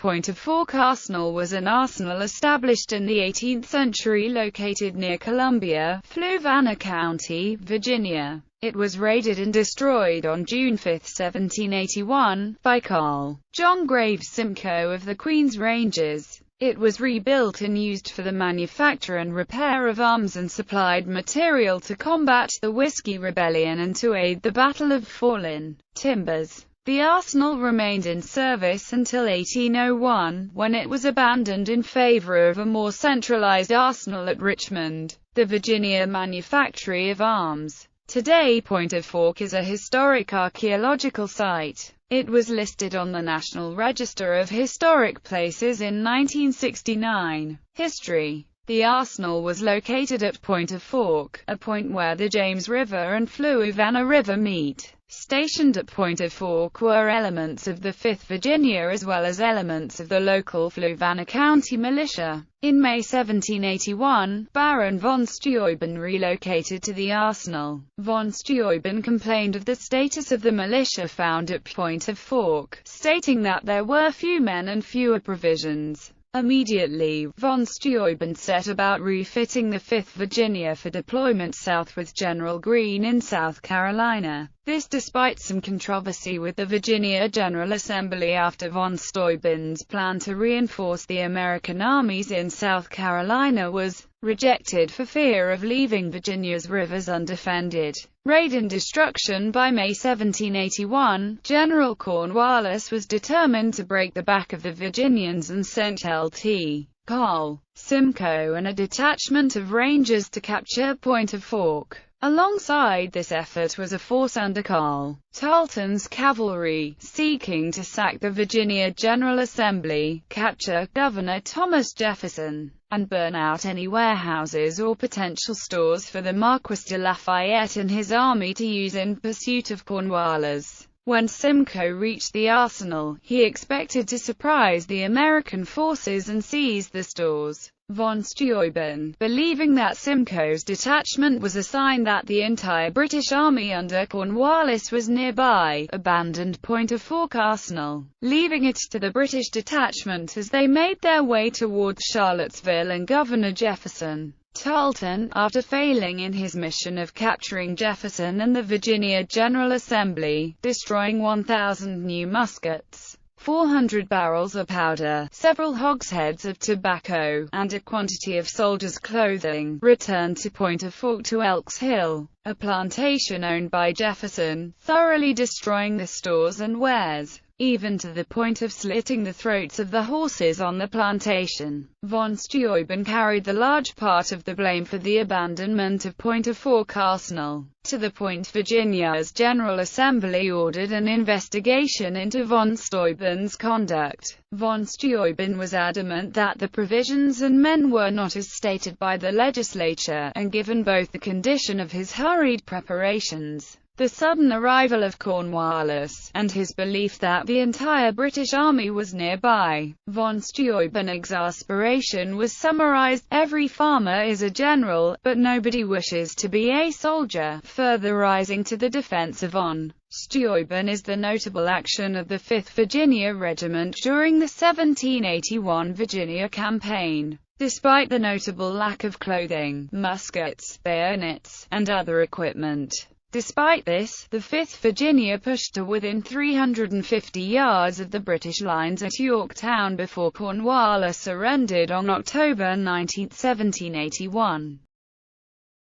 Point-of-Fork Arsenal was an arsenal established in the 18th century located near Columbia, Fluvanna County, Virginia. It was raided and destroyed on June 5, 1781, by Col. John Graves Simcoe of the Queen's Rangers. It was rebuilt and used for the manufacture and repair of arms and supplied material to combat the Whiskey Rebellion and to aid the Battle of Fallen Timbers. The arsenal remained in service until 1801, when it was abandoned in favor of a more centralized arsenal at Richmond, the Virginia Manufactory of Arms. Today, Point-of-Fork is a historic archaeological site. It was listed on the National Register of Historic Places in 1969. History. The arsenal was located at Point-of-Fork, a point where the James River and Fluvanna River meet. Stationed at Point-of-Fork were elements of the 5th Virginia as well as elements of the local Fluvanna County militia. In May 1781, Baron von Steuben relocated to the arsenal. Von Steuben complained of the status of the militia found at Point-of-Fork, stating that there were few men and fewer provisions. Immediately, von Steuben set about refitting the 5th Virginia for deployment south with General Greene in South Carolina. This despite some controversy with the Virginia General Assembly after von Steuben's plan to reinforce the American armies in South Carolina was rejected for fear of leaving Virginia's rivers undefended. Raid and destruction. By May 1781, General Cornwallis was determined to break the back of the Virginians and sent Lt. Col. Simcoe and a detachment of Rangers to capture Point-of-Fork. Alongside this effort was a force under Col. Tarleton's cavalry, seeking to sack the Virginia General Assembly, capture Governor Thomas Jefferson, and burn out any warehouses or potential stores for the Marquis de Lafayette and his army to use in pursuit of Cornwallis. When Simcoe reached the arsenal, he expected to surprise the American forces and seize the stores. Von Steuben, believing that Simcoe's detachment was a sign that the entire British army under Cornwallis was nearby, abandoned Point-of-Fork Arsenal, leaving it to the British detachment as they made their way towards Charlottesville and Governor Jefferson. Tarleton, after failing in his mission of capturing Jefferson and the Virginia General Assembly, destroying 1,000 new muskets, 400 barrels of powder, several hogsheads of tobacco, and a quantity of soldiers' clothing, returned to Point-of-Fork to Elks Hill, a plantation owned by Jefferson, thoroughly destroying the stores and wares, even to the point of slitting the throats of the horses on the plantation. Von Steuben carried the large part of the blame for the abandonment of Point-of-Fork Arsenal. To the point, Virginia's General Assembly ordered an investigation into von Steuben's conduct. Von Steuben was adamant that the provisions and men were not as stated by the legislature, and given both the condition of his hurried preparations, the sudden arrival of Cornwallis, and his belief that the entire British army was nearby, von Steuben's exasperation was summarized: "Every farmer is a general, but nobody wishes to be a soldier." Further rising to the defense of von Steuben is the notable action of the 5th Virginia Regiment during the 1781 Virginia Campaign. Despite the notable lack of clothing, muskets, bayonets, and other equipment, despite this, the 5th Virginia pushed to within 350 yards of the British lines at Yorktown before Cornwallis surrendered on October 19, 1781.